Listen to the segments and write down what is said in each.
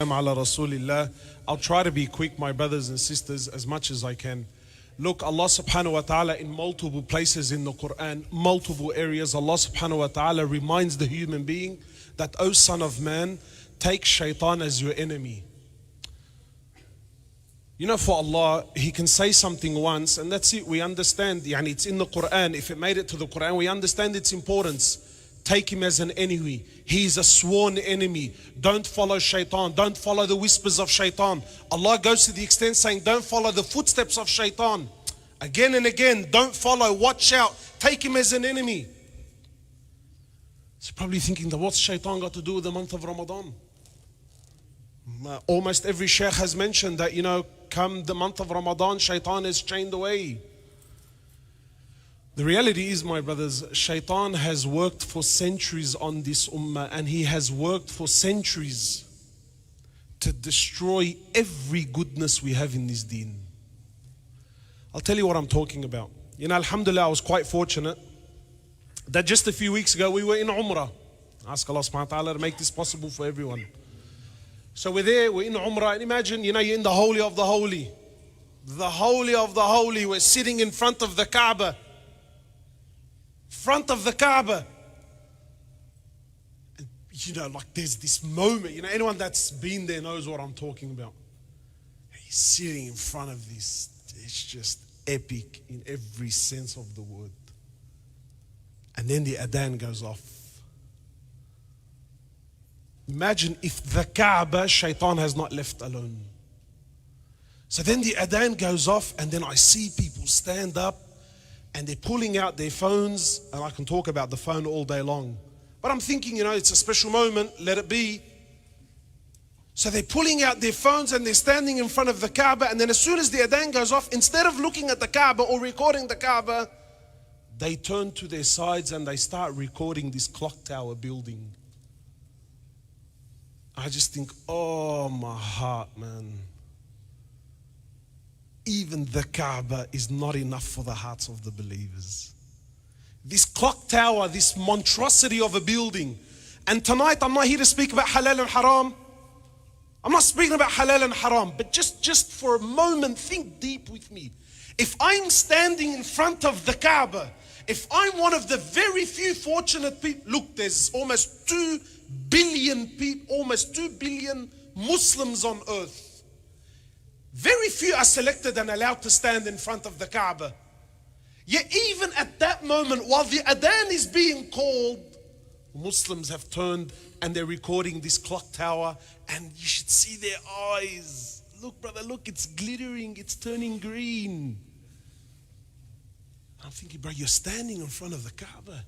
Ala Rasulillah. I'll try to be quick, my brothers and sisters, as much as I can. Look, Allah subhanahu wa ta'ala in multiple places in the Quran, multiple areas, Allah subhanahu wa ta'ala reminds the human being that, O son of man, take shaitan as your enemy. You know, for Allah, He can say something once and that's it, we understand. Yani it's in the Quran. If it made it to the Quran, we understand its importance. Take him as an enemy. He is a sworn enemy. Don't follow shaitan. Don't follow the whispers of shaitan. Allah goes to the extent saying, don't follow the footsteps of shaitan. Again and again, don't follow, watch out. Take him as an enemy. So you're probably thinking, that what's shaitan got to do with the month of Ramadan? Almost every sheikh has mentioned that, you know, come the month of Ramadan, shaitan is chained away. The reality is, my brothers, shaitan has worked for centuries on this ummah, and he has worked for centuries to destroy every goodness we have in this deen. I'll tell you what I'm talking about. You know, alhamdulillah, I was quite fortunate that just a few weeks ago we were in Umrah. Ask Allah subhanahu wa ta'ala to make this possible for everyone. So we're there, we're in Umrah, and imagine, you know, you're in the Holy of the Holy. The Holy of the Holy, we're sitting in front of the Kaaba. Front of the Kaaba. And, you know, like there's this moment, you know, anyone that's been there knows what I'm talking about. He's sitting in front of this, it's just epic in every sense of the word. And then the adhan goes off. Imagine if the Kaaba, shaitan has not left alone. So then the adhan goes off, and then I see people stand up and they're pulling out their phones, and I can talk about the phone all day long. But I'm thinking, you know, it's a special moment, let it be. So they're pulling out their phones and they're standing in front of the Kaaba, and then as soon as the adhan goes off, instead of looking at the Kaaba or recording the Kaaba, they turn to their sides and they start recording this clock tower building. I just think, oh my heart, man. Even the Kaaba is not enough for the hearts of the believers. This clock tower, this monstrosity of a building. And tonight I'm not here to speak about halal and haram. I'm not speaking about halal and haram, but just for a moment, think deep with me. If I'm standing in front of the Kaaba, if I'm one of the very few fortunate people, look, there's almost 2 billion people, almost 2 billion Muslims on earth. Very few are selected and allowed to stand in front of the Kaaba. Yet even at that moment, while the adhan is being called, Muslims have turned and they're recording this clock tower, and you should see their eyes. Look, brother, look, it's glittering, it's turning green. I'm thinking, bro, you're standing in front of the Kaaba.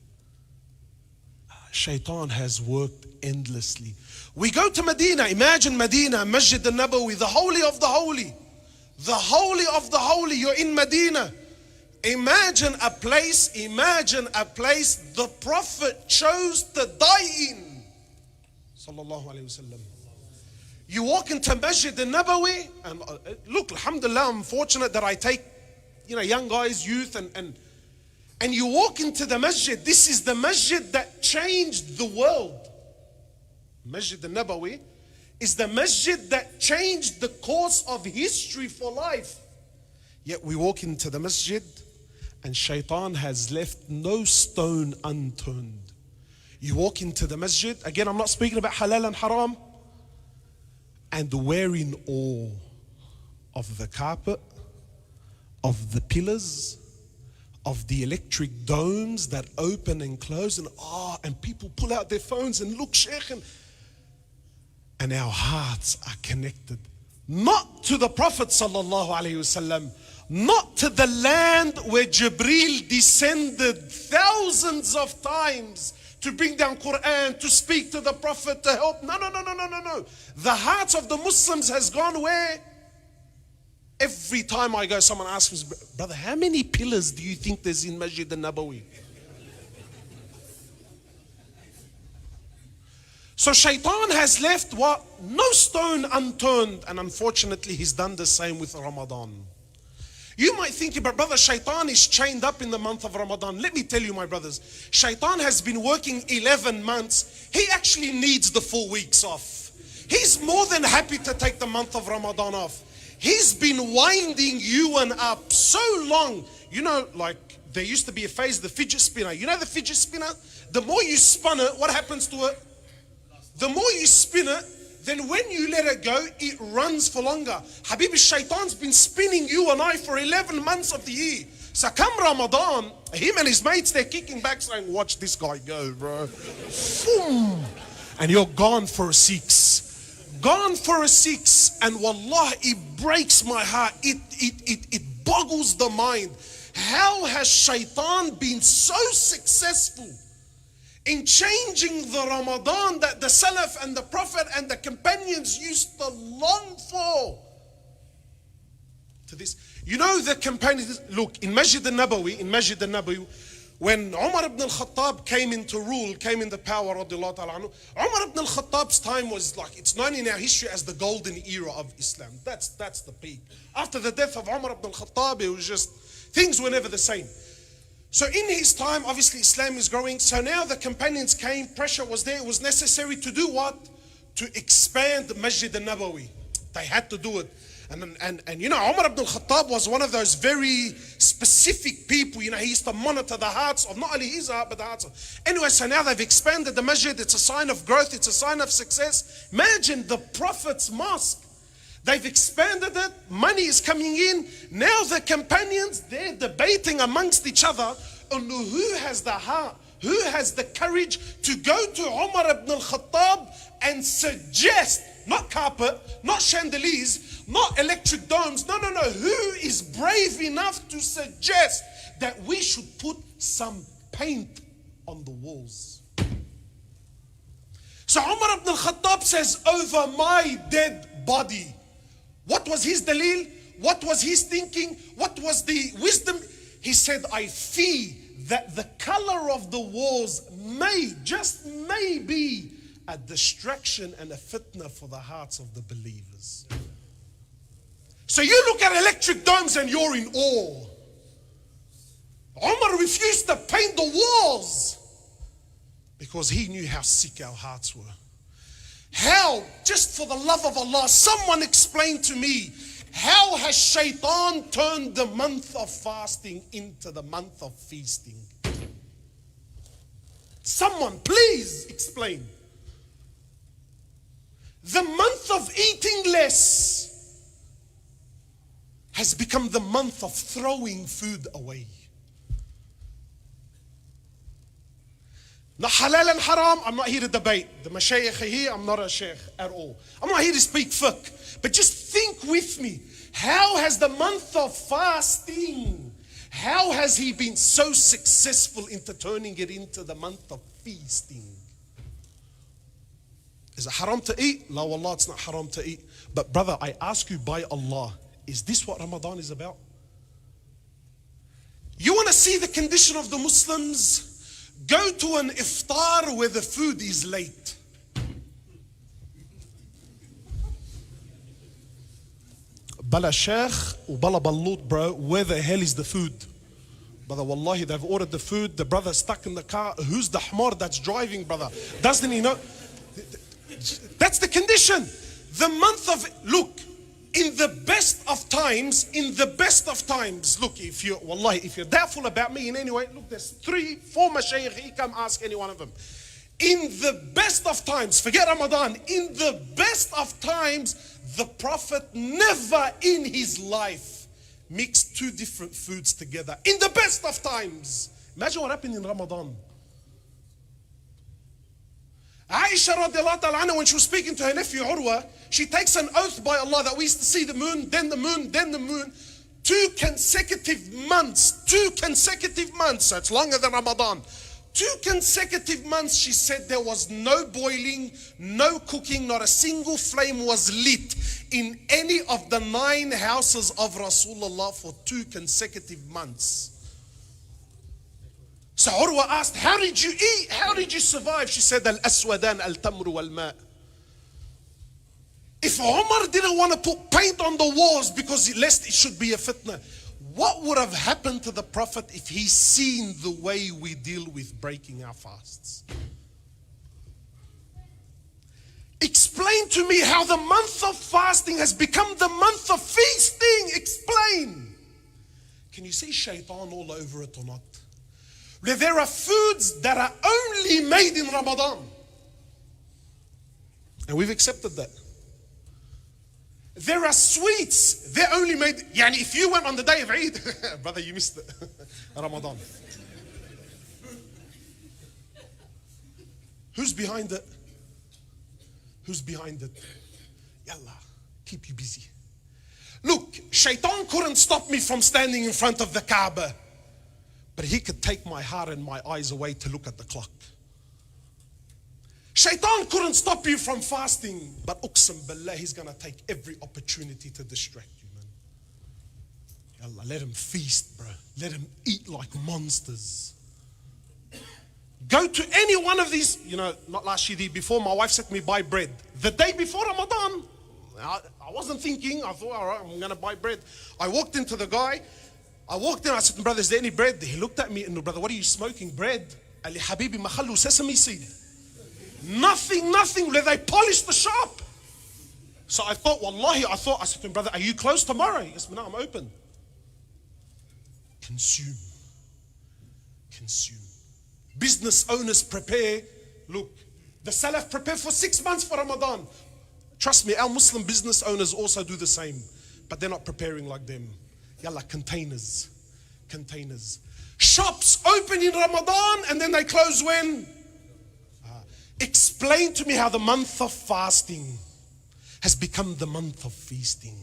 Shaitan has worked endlessly. We go to Medina. Imagine Medina, Masjid al-Nabawi, the holy of the holy. The holy of the holy. You're in Medina. Imagine a place the Prophet chose to die in. Sallallahu alayhi wasallam. You walk into Masjid al-Nabawi, and look, alhamdulillah, I'm fortunate that I take, you know, young guys, youth, and you walk into the masjid. This is the masjid that changed the world. Masjid al-Nabawi is the masjid that changed the course of history for life. Yet we walk into the masjid and shaitan has left no stone unturned. You walk into the masjid, again, I'm not speaking about halal and haram, and we're in awe of the carpet, of the pillars, of the electric domes that open and close, and people pull out their phones and look, Sheikh, and our hearts are connected, not to the Prophet sallallahu alaihi wasallam, not to the land where Jibreel descended thousands of times to bring down Quran, to speak to the Prophet, to help. No. The hearts of the Muslims has gone where? Every time I go, someone asks me, brother, how many pillars do you think there's in Masjid al-Nabawi? So shaitan has left what? No stone unturned. And unfortunately, he's done the same with Ramadan. You might think, but brother, shaitan is chained up in the month of Ramadan. Let me tell you, my brothers, shaitan has been working 11 months. He actually needs the 4 weeks off. He's more than happy to take the month of Ramadan off. He's been winding you and up so long. You know, like there used to be a phase, the fidget spinner. You know the fidget spinner? The more you spin it, what happens to it? The more you spin it, then when you let it go, it runs for longer. Habibi, Shaitan's been spinning you and I for 11 months of the year. So come Ramadan, him and his mates, they're kicking back saying, watch this guy go, bro. And you're gone for a 6. Gone for a 6. And wallah, it breaks my heart. It boggles the mind. How has Shaitan been so successful in changing the Ramadan that the Salaf and the Prophet and the companions used to long for? To this, you know, the companions, look, in Masjid al-Nabawi, when Umar ibn al-Khattab came into rule, came into power, radiallahu ta'ala anhu, Umar ibn al-Khattab's time was like, it's known in our history as the golden era of Islam. That's the peak. After the death of Umar ibn al-Khattab, it was just, things were never the same. So in his time, obviously Islam is growing. So now the companions came, pressure was there. It was necessary to do what? To expand the Masjid al-Nabawi. They had to do it. And you know, Umar ibn al-Khattab was one of those very specific people. You know, he used to monitor the hearts of not only his heart, but the hearts of... Anyway, so now they've expanded the masjid. It's a sign of growth. It's a sign of success. Imagine the Prophet's mosque. They've expanded it. Money is coming in. Now the companions, they're debating amongst each other on who has the heart, who has the courage to go to Umar ibn al-Khattab and suggest, not carpet, not chandeliers, not electric domes. No. Who is brave enough to suggest that we should put some paint on the walls? So Umar ibn al-Khattab says, over my dead body. What was his dalil? What was his thinking? What was the wisdom? He said, I fear that the color of the walls may, just may be a distraction and a fitna for the hearts of the believers. So you look at electric domes and you're in awe. Umar refused to paint the walls because he knew how sick our hearts were. How, just for the love of Allah, someone explain to me, how has Shaitan turned the month of fasting into the month of feasting? Someone, please explain. The month of eating less has become the month of throwing food away. Not halal and haram, I'm not here to debate. The mashayikh here, I'm not a sheikh at all. I'm not here to speak fiqh. But just think with me. How has the month of fasting, how has he been so successful into turning it into the month of feasting? Is it haram to eat? La wallah, it's not haram to eat. But brother, I ask you by Allah, is this what Ramadan is about? You want to see the condition of the Muslims? Go to an iftar where the food is late. Bala Sheikh, Bala Balut, bro, where the hell is the food? Brother, wallahi, they've ordered the food, the brother's stuck in the car. Who's the hamar that's driving, brother? Doesn't he know? That's the condition. The month of, look, in the best of times, look, if you're, wallahi, if you're doubtful about me in any way, look, there's 3-4 mashayikh, you come ask any one of them. In the best of times, forget Ramadan, in the best of times, the Prophet never in his life mixed 2 different foods together. In the best of times. Imagine what happened in Ramadan. Aisha radiallahu ta'ala anha, when she was speaking to her nephew Urwa, she takes an oath by Allah that we used to see the moon, then the moon, then the moon. 2 consecutive months, so it's longer than Ramadan. 2 consecutive months, she said there was no boiling, no cooking, not a single flame was lit in any of the 9 houses of Rasulullah for 2 consecutive months. So Urwa asked, how did you eat? How did you survive? She said, al-aswadan al-tamru wal-ma'. If Umar didn't want to put paint on the walls because lest it should be a fitna, what would have happened to the Prophet if he's seen the way we deal with breaking our fasts? Explain to me how the month of fasting has become the month of feasting. Explain. Can you see shaitan all over it or not? There are foods that are only made in Ramadan. And we've accepted that. There are sweets, they're only made, yani if you went on the day of Eid, brother, you missed it, Ramadan. Who's behind it? Who's behind it? Yallah, keep you busy. Look, shaitan couldn't stop me from standing in front of the Kaaba, but he could take my heart and my eyes away to look at the clock. Shaitan couldn't stop you from fasting, but uqsam billah, he's going to take every opportunity to distract you, man. Allah, let him feast, bro. Let him eat like monsters. Go to any one of these, not last year, before my wife said to me, buy bread. The day before Ramadan, I wasn't thinking, I thought, all right, I'm going to buy bread. I walked into the guy, I said, brother, is there any bread? He looked at me and, brother, what are you smoking? Bread? Ali Habibi Makhallu sesame seed. Nothing. They polished the shop. So I thought, wallahi, I said to him, brother, are you closed tomorrow? He said, no, I'm open. Consume. Business owners prepare. Look, the Salaf prepare for 6 months for Ramadan. Trust me, our Muslim business owners also do the same, but they're not preparing like them. Yalla, containers. Shops open in Ramadan and then they close when? Explain to me how the month of fasting has become the month of feasting.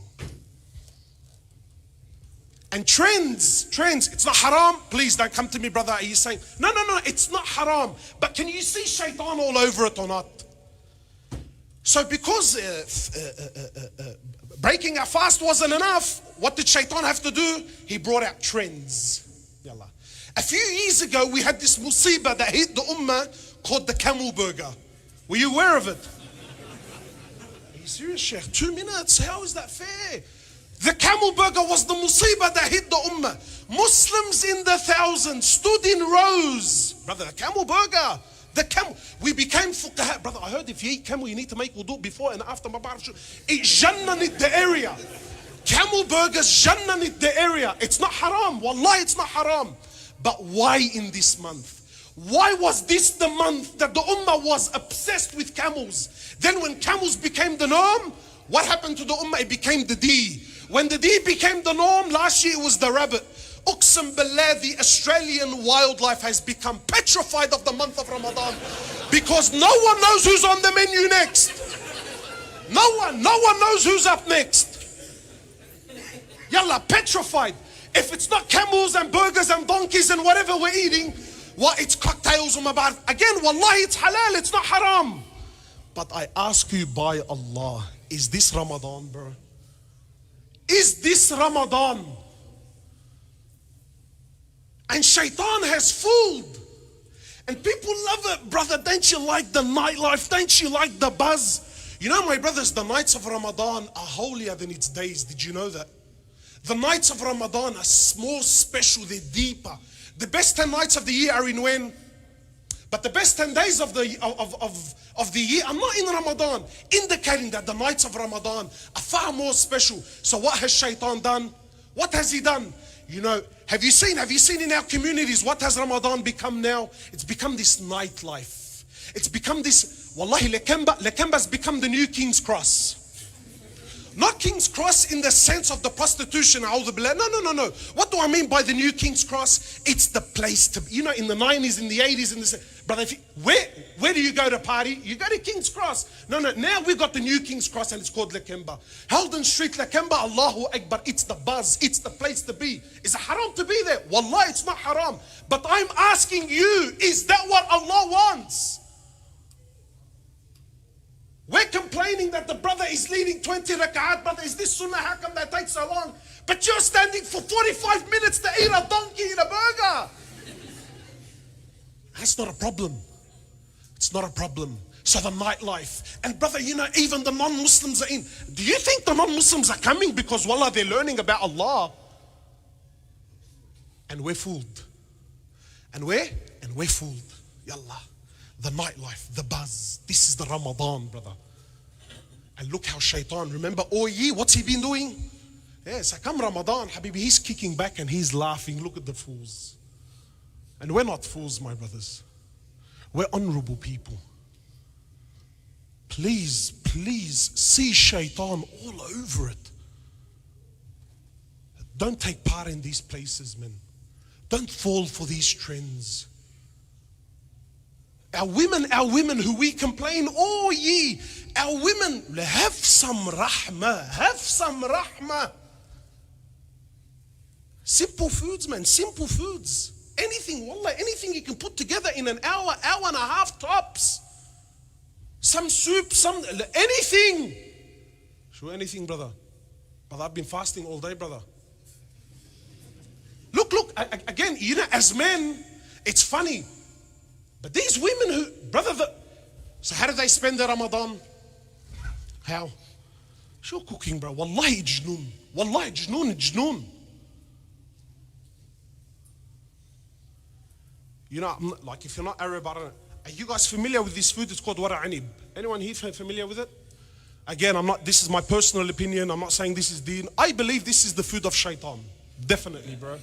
And trends, it's not haram. Please don't come to me, brother. Are you saying, no, it's not haram. But can you see shaitan all over it or not? So because breaking our fast wasn't enough, what did shaitan have to do? He brought out trends. Yallah. A few years ago, we had this musibah that hit the ummah called the camel burger. Were you aware of it? Are you serious, Sheikh? 2 minutes? How is that fair? The camel burger was the musibah that hit the ummah. Muslims in the thousands stood in rows. Brother, the camel burger. We became fuqaha. Brother, I heard if you eat camel, you need to make wudu before and after. It jannanit the area. Camel burgers jannanit the area. It's not haram. Wallahi, it's not haram. But why in this month? Why was this the month that the ummah was obsessed with camels? Then when camels became the norm, what happened to the ummah? It became the deer. When the deer became the norm, last year it was the rabbit. Uqsam billah, the Australian wildlife has become petrified of the month of Ramadan because no one knows who's on the menu next. No one knows who's up next. Yalla, petrified. If it's not camels and burgers and donkeys and whatever we're eating, it's cocktails and mabar. Again, wallahi, it's halal, it's not haram. But I ask you by Allah, is this Ramadan, bro? Is this Ramadan? And shaitan has fooled. And people love it, brother. Don't you like the nightlife? Don't you like the buzz? You know, my brothers, the nights of Ramadan are holier than its days. Did you know that? The nights of Ramadan are more special, they're deeper. The best 10 nights of the year are in when? But the best 10 days of the year are not in Ramadan, indicating that the nights of Ramadan are far more special. So what has shaitan done? What has he done? You know, have you seen in our communities, what has Ramadan become now? It's become this nightlife. It's become this, wallahi, Lakemba's become the new King's Cross. Not King's Cross in the sense of the prostitution, a'udhu billah. No. What do I mean by the new King's Cross? It's the place to be. You know, in the 90s, in the 80s, brother, where do you go to party? You go to King's Cross. No, now we've got the new King's Cross and it's called Lakemba. Halden Street, Lakemba, Allahu Akbar. It's the buzz, it's the place to be. Is it haram to be there? Wallah, it's not haram. But I'm asking you, is that what Allah wants? We're complaining that the brother is leading 20 rak'at. Brother, is this sunnah? How come that takes so long? But you're standing for 45 minutes to eat a donkey and a burger. That's not a problem. It's not a problem. So the nightlife. And brother, you know, even the non-Muslims are in. Do you think the non-Muslims are coming because, wallah, they're learning about Allah? And we're fooled. And we're fooled. Yallah. The nightlife, the buzz. This is the Ramadan, brother. And look how shaitan, remember, oh ye, what's he been doing? Yes, I come Ramadan, Habibi, he's kicking back and he's laughing. Look at the fools. And we're not fools, my brothers. We're honorable people. Please, please see shaitan all over it. Don't take part in these places, man. Don't fall for these trends. Our women who we complain, oh ye, our women, have some rahmah, have some rahmah. Simple foods, man, simple foods. Anything, wallah, anything you can put together in an hour, hour and a half tops. Some soup, anything. Sure, anything, brother. Brother, I've been fasting all day, brother. Look, again, you know, as men, it's funny. But these women who, brother, so how do they spend their Ramadan? How? Sure, cooking, bro. Wallahi jnoon. Wallahi jnoon. You know, like if you're not Arab, I don't know. Are you guys familiar with this food? It's called wara anib. Anyone here familiar with it? Again, this is my personal opinion. I'm not saying this is deen. I believe this is the food of shaitan. Definitely, bro.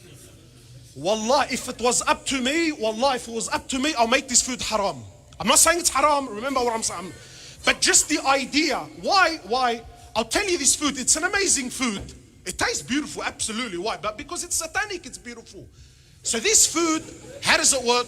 Wallah, if it was up to me, I'll make this food haram. I'm not saying it's haram, remember what I'm saying. But just the idea, why? I'll tell you this food, it's an amazing food. It tastes beautiful, absolutely. Why? But because it's satanic, it's beautiful. So this food, how does it work?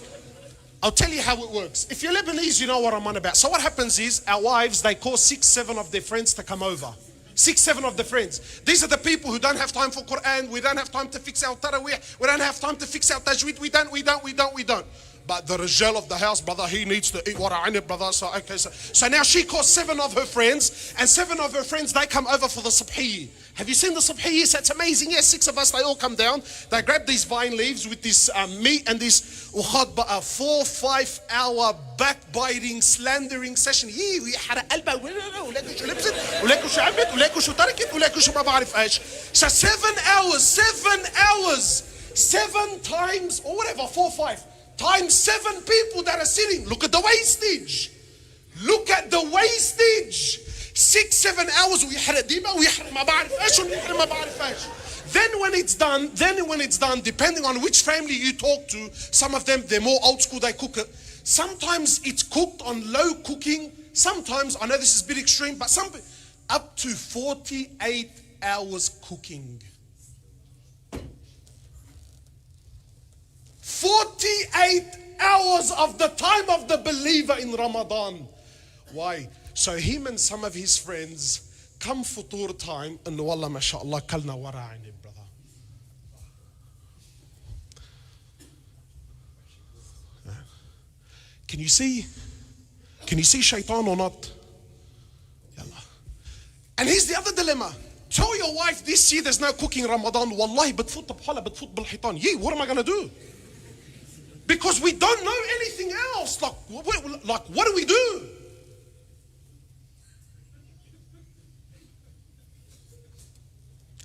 I'll tell you how it works. If you're Lebanese, you know what I'm on about. So what happens is, our wives, they call 6, 7 of their friends to come over. 6, 7 of the friends. These are the people who don't have time for Quran. We don't have time to fix our Taraweeh. We don't have time to fix our Tajweed. We don't. But the Rijal of the house, brother, he needs to eat wara anib, brother. So, okay, so now she calls 7 of her friends, and 7 of her friends, they come over for the subhi. Have you seen the subhi? Yes, it's amazing. Yes, 6 of us, they all come down. They grab these vine leaves with this meat and this 4-5 hour backbiting, slandering session. So 7 hours, 7 times, or whatever, 4, 5. Times 7 people that are sitting. Look at the wastage. 6, 7 hours. Then when it's done, depending on which family you talk to, some of them, they're more old school, they cook it. Sometimes it's cooked on low cooking. Sometimes, I know this is a bit extreme, but up to 48 hours cooking. 48 hours of the time of the believer in Ramadan. Why? So him and some of his friends come futur time and wallah mashallah kalna wara anib, brother. Can you see shaitan or not? Yalla. And here's the other dilemma. Tell your wife this year there's no cooking Ramadan. Wallahi, بتفوت بحالة بتفوت بالحيطان. Yeah, what am I going to do? Because we don't know anything else. Like what do we do?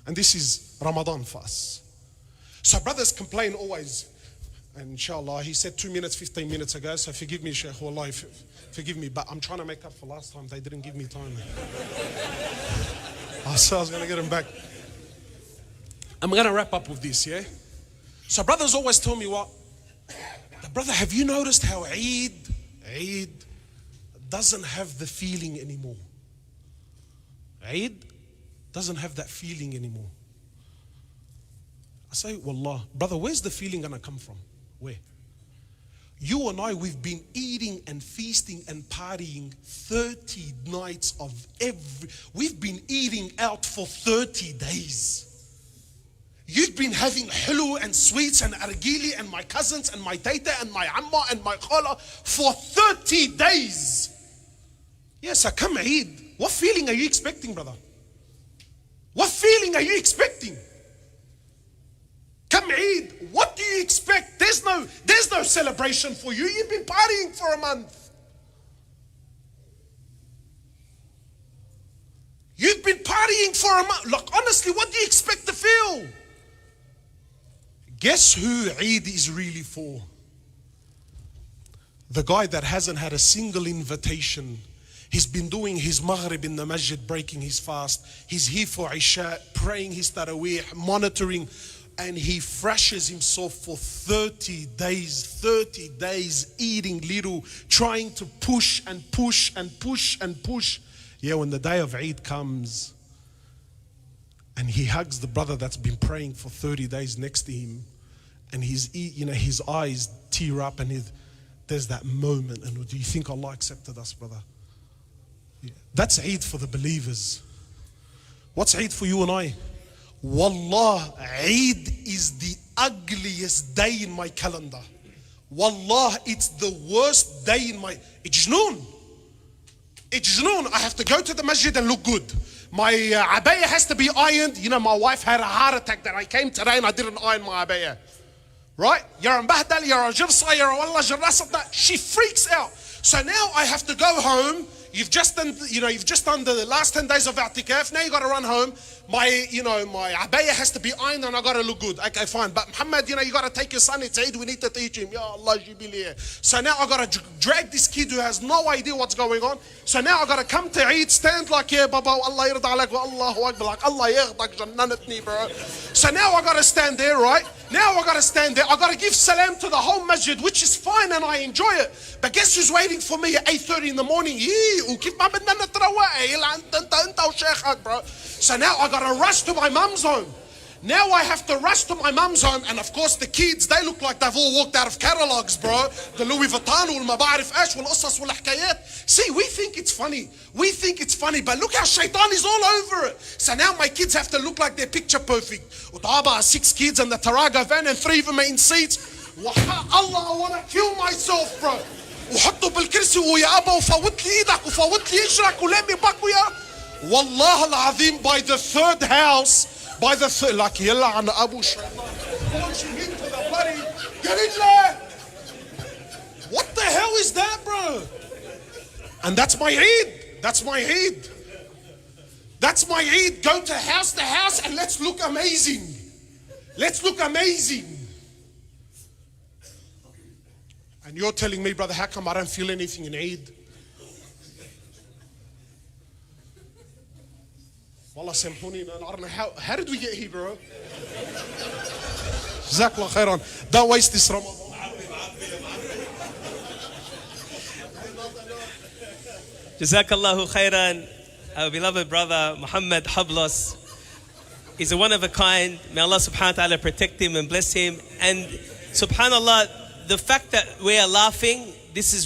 And this is Ramadan for us. So brothers complain always. And inshallah, he said 2 minutes, 15 minutes ago. So forgive me, Shaykh. Wallah, forgive me. But I'm trying to make up for last time. They didn't give me time. I said I was going to get him back. I'm going to wrap up with this, yeah? So brothers always tell me what? Brother, have you noticed how Eid doesn't have the feeling anymore? Eid doesn't have that feeling anymore. I say, Wallah, brother, where's the feeling gonna come from? Where? You and I, we've been eating and feasting and partying 30 nights we've been eating out for 30 days. You've been having hulu and sweets and argili and my cousins and my tata and my amma and my khala for 30 days. Yes, I come Eid. What feeling are you expecting, brother? What feeling are you expecting? Come Eid, what do you expect? There's no celebration for you. You've been partying for a month. You've been partying for a month. Look, honestly, what do you expect to feel? Guess who Eid is really for? The guy that hasn't had a single invitation He's been doing his maghrib in the masjid, breaking his fast. He's here for Isha, praying his taraweeh, monitoring. And he thrashes himself for 30 days, eating little, trying to push and push and push and push. Yeah, when the day of Eid comes, and he hugs the brother that's been praying for 30 days next to him, and his eyes tear up, and there's that moment. And do you think Allah accepted us, brother? Yeah. That's Eid for the believers. What's Eid for you and I? Wallah, Eid is the ugliest day in my calendar. Wallah, it's the worst day in my... Ijnoon. I have to go to the masjid and look good. My abaya has to be ironed. You know, my wife had a heart attack that I came today and I didn't iron my abaya. Right? You're mbahdal, you're a jirsa, you're a wallah jirasat. She freaks out. So now I have to go home. You've just done the last 10 days of i'tikaf. Now you got to run home. My abaya has to be ironed and I got to look good. Okay, fine. But Muhammad, you got to take your son. It's Eid. We need to teach him. Ya Allah, jubilee. So now I got to drag this kid who has no idea what's going on. So now I got to come to Eid, stand like, yeah, Baba, Allah yirda alak wa Allahu Akbar. Like, Allah yaghdak jannanatni, bro. So now I got to stand there, right? Now I got to stand there. I got to give salam to the whole masjid, which is fine and I enjoy it. But guess who's waiting for me at 8:30 in the morning? Bro. So now I got to rush to my mum's home. Now I have to rush to my mum's home, and of course the kids, they look like they've all walked out of catalogs, bro. The Louis Vuitton, والمباعرف ايش والقصص والحكايات. See, we think it's funny, but look how shaitan is all over it. So now my kids have to look like they're picture perfect. Utaba, 6 kids in the Taraga van and 3 of them are in seats. Allah, I want to kill myself, bro. وحطه بالكرسي ويا أبا وفوت لي إيدك وفوت لي إجرك ولمي بقويا. والله العظيم, by the third house, like يلا عن أبو شيطان. Launching into the bloody, get in there. What the hell is that, bro? And that's my Eid. That's my Eid. Go to house and let's look amazing. And you're telling me, brother, how come I don't feel anything in Eid? Wallah, samhuni, I don't know how did we get here, bro? Jazakallah khairan. Don't waste this Ramadan. Jazakallahu khairan. Our beloved brother Mohamed Hoblos is a one of a kind. May Allah subhanahu wa ta'ala protect him and bless him. And subhanallah, the fact that we are laughing, this is